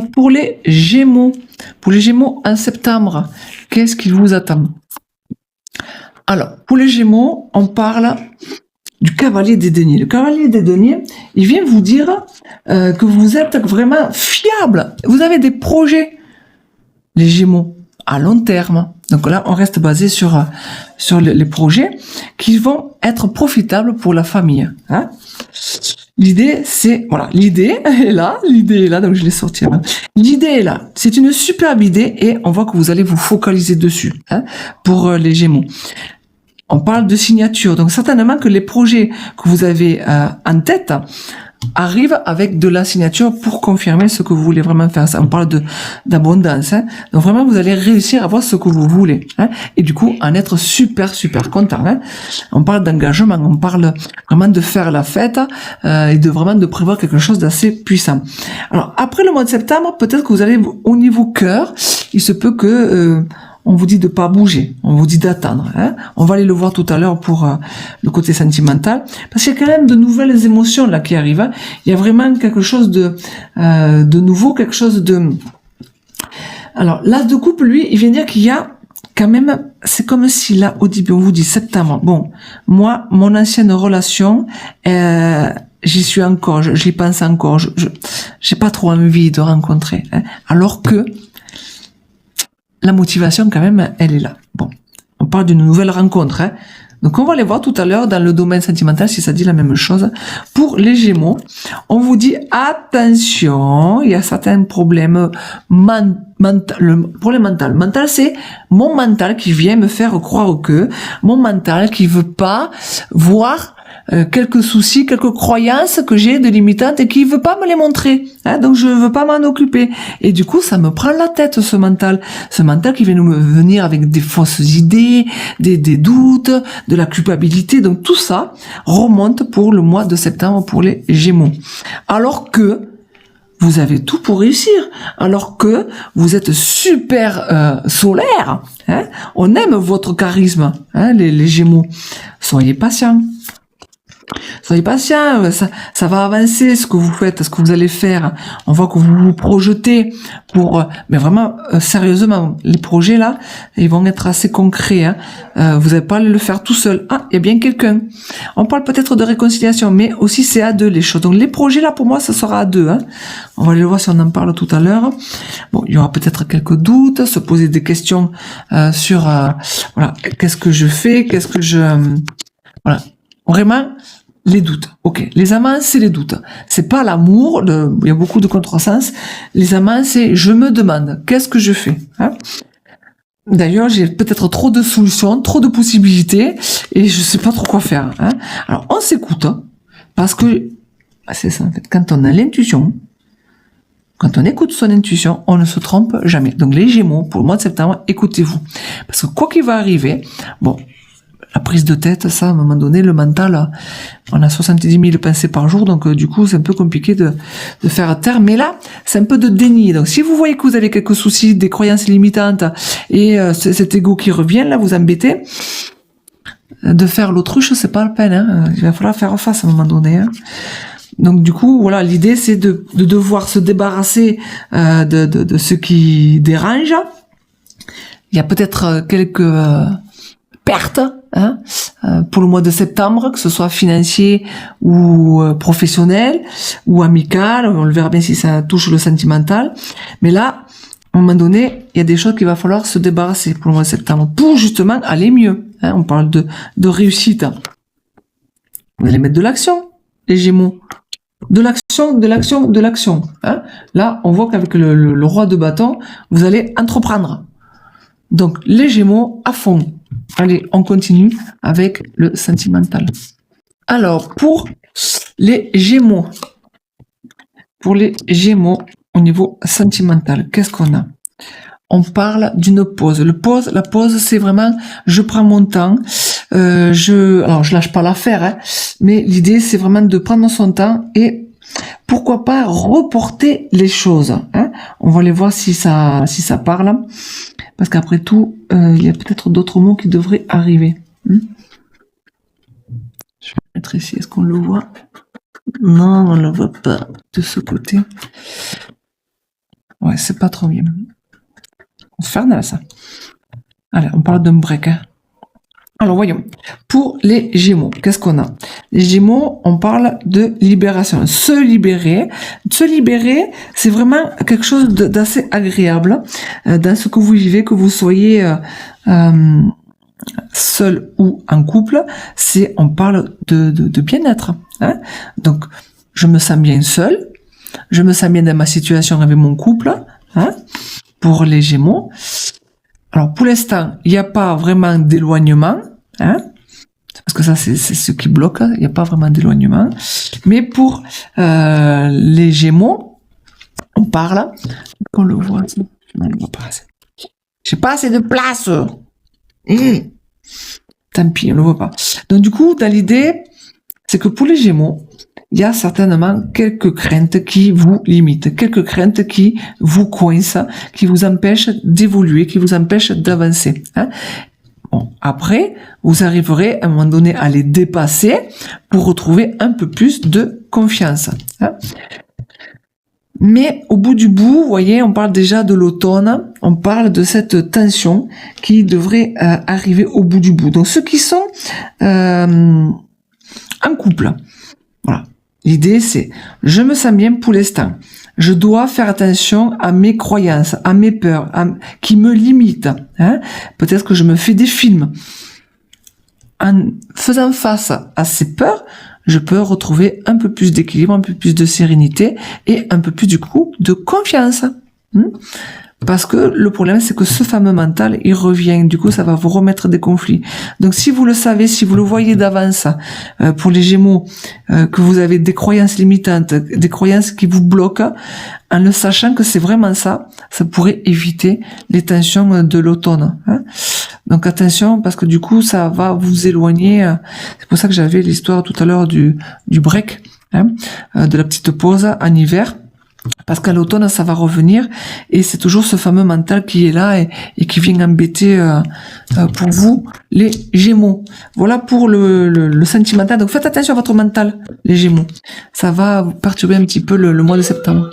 Alors, pour les Gémeaux en septembre, qu'est-ce qui vous attend? Alors, pour les Gémeaux, on parle du cavalier des deniers. Le cavalier des deniers, il vient vous dire que vous êtes vraiment fiable. Vous avez des projets, les Gémeaux, à long terme. Donc là, on reste basé sur les projets qui vont être profitables pour la famille. Hein. L'idée, c'est, voilà, l'idée est là, donc je l'ai sorti. Hein. L'idée est là. C'est une superbe idée et on voit que vous allez vous focaliser dessus, hein, pour les Gémeaux. On parle de signature, donc certainement que les projets que vous avez en tête arrivent avec de la signature pour confirmer ce que vous voulez vraiment faire. On parle d'abondance, hein. Donc vraiment vous allez réussir à voir ce que vous voulez, hein, et du coup en être super content. Hein. On parle d'engagement, on parle vraiment de faire la fête et de prévoir quelque chose d'assez puissant. Alors après le mois de septembre, peut-être que vous allez au niveau cœur, il se peut que on vous dit de pas bouger, on vous dit d'attendre. Hein. On va aller le voir tout à l'heure pour le côté sentimental, parce qu'il y a quand même de nouvelles émotions là qui arrivent. Hein. Il y a vraiment quelque chose de nouveau, quelque chose de. Alors l'as de coupe, lui, il vient dire qu'il y a quand même, c'est comme si là au début on vous dit septembre. Bon, moi, mon ancienne relation. J'y suis encore, j'y pense encore. J'ai pas trop envie de rencontrer. Hein. Alors que la motivation, quand même, elle est là. Bon, on parle d'une nouvelle rencontre. Hein. Donc, on va aller voir tout à l'heure dans le domaine sentimental si ça dit la même chose. Pour les Gémeaux, on vous dit attention, il y a certains problèmes le problème mental. Mental, c'est mon mental qui vient me faire croire que mon mental qui veut pas voir quelques soucis, quelques croyances que j'ai de limitantes et qui veut pas me les montrer. Hein, donc je veux pas m'en occuper. Et du coup, ça me prend la tête, ce mental. Ce mental qui vient nous venir avec des fausses idées, des doutes, de la culpabilité. Donc tout ça remonte pour le mois de septembre pour les Gémeaux. Alors que vous avez tout pour réussir. Alors que vous êtes super solaire. Hein, on aime votre charisme, hein, les Gémeaux. Soyez patients. Soyez patient, ça va avancer ce que vous faites, ce que vous allez faire. On voit que vous vous projetez pour, mais vraiment sérieusement, les projets là, ils vont être assez concrets. Hein. Vous n'allez pas le faire tout seul. Ah, il y a bien quelqu'un. On parle peut-être de réconciliation, mais aussi c'est à deux les choses. Donc les projets là, pour moi, ça sera à deux. Hein. On va aller le voir si on en parle tout à l'heure. Bon, il y aura peut-être quelques doutes, se poser des questions sur, voilà, qu'est-ce que je fais, voilà, vraiment. Les doutes, ok. Les amants, c'est les doutes. C'est pas l'amour, il y a beaucoup de contresens. Les amants, c'est je me demande, qu'est-ce que je fais, hein. D'ailleurs, j'ai peut-être trop de solutions, trop de possibilités, et je sais pas trop quoi faire, hein. Alors, on s'écoute, hein, parce que, c'est ça, en fait, quand on a l'intuition, quand on écoute son intuition, on ne se trompe jamais. Donc, les Gémeaux, pour le mois de septembre, écoutez-vous. Parce que quoi qu'il va arriver, bon, la prise de tête, ça, à un moment donné, le mental, on a 70 000 pensées par jour, donc du coup, c'est un peu compliqué de faire taire. Mais là, c'est un peu de déni. Donc, si vous voyez que vous avez quelques soucis, des croyances limitantes, et cet ego qui revient, là, vous embêtez, de faire l'autruche, c'est pas la peine. Hein. Il va falloir faire face à un moment donné. Hein. Donc, du coup, voilà, l'idée, c'est de devoir se débarrasser de ce qui dérange. Il y a peut-être quelques pertes, hein, pour le mois de septembre, que ce soit financier ou professionnel ou amical, on le verra bien si ça touche le sentimental. Mais là, à un moment donné, il y a des choses qu'il va falloir se débarrasser pour le mois de septembre, pour justement aller mieux. Hein, on parle de réussite. Vous allez mettre de l'action, les Gémeaux. De l'action. Hein. Là, on voit qu'avec le roi de bâton, vous allez entreprendre. Donc, les Gémeaux à fond. Allez, on continue avec le sentimental. Alors, pour les Gémeaux au niveau sentimental, qu'est-ce qu'on a? On parle d'une pause. La pause, c'est vraiment, je prends mon temps. Alors, je lâche pas l'affaire, hein, mais l'idée, c'est vraiment de prendre son temps et pourquoi pas reporter les choses. Hein. On va aller voir si ça parle. Parce qu'après tout, il y a peut-être d'autres mots qui devraient arriver. Je vais mettre ici, est-ce qu'on le voit? Non, on ne le voit pas de ce côté. Ouais, c'est pas trop bien. Infernal, ça. Allez, on parle d'un break. Hein. Alors, voyons. Pour les Gémeaux, qu'est-ce qu'on a? Les Gémeaux, on parle de libération. Se libérer. Se libérer, c'est vraiment quelque chose d'assez agréable dans ce que vous vivez, que vous soyez seul ou en couple. On parle de bien-être. Hein. Donc, je me sens bien seul. Je me sens bien dans ma situation avec mon couple. Hein, pour les Gémeaux. Alors, pour l'instant, il n'y a pas vraiment d'éloignement, hein, parce que ça, c'est ce qui bloque, il n'y a pas vraiment d'éloignement. Mais pour les Gémeaux, on parle, qu'on le voit, on le voit pas assez. J'ai pas assez de place. Tant pis, on le voit pas. Donc, du coup, dans l'idée, c'est que pour les Gémeaux, il y a certainement quelques craintes qui vous limitent, quelques craintes qui vous coincent, qui vous empêchent d'évoluer, qui vous empêchent d'avancer. Hein. Bon, après, vous arriverez à un moment donné à les dépasser pour retrouver un peu plus de confiance. Hein. Mais au bout du bout, vous voyez, on parle déjà de l'automne, on parle de cette tension qui devrait arriver au bout du bout. Donc ceux qui sont en couple, voilà. L'idée, c'est, je me sens bien pour l'instant. Je dois faire attention à mes croyances, à mes peurs, qui me limitent. Hein. Peut-être que je me fais des films. En faisant face à ces peurs, je peux retrouver un peu plus d'équilibre, un peu plus de sérénité et un peu plus, du coup, de confiance. Parce que le problème, c'est que ce fameux mental, il revient. Du coup, ça va vous remettre des conflits. Donc, si vous le savez, si vous le voyez d'avance, pour les Gémeaux, que vous avez des croyances limitantes, des croyances qui vous bloquent, en le sachant que c'est vraiment ça, ça pourrait éviter les tensions de l'automne. Hein. Donc, attention, parce que du coup, ça va vous éloigner. C'est pour ça que j'avais l'histoire tout à l'heure du break, hein, de la petite pause en hiver. Parce qu'à l'automne, ça va revenir et c'est toujours ce fameux mental qui est là et qui vient embêter pour vous, les Gémeaux. Voilà pour le sentimental. Donc faites attention à votre mental, les Gémeaux. Ça va vous perturber un petit peu le mois de septembre.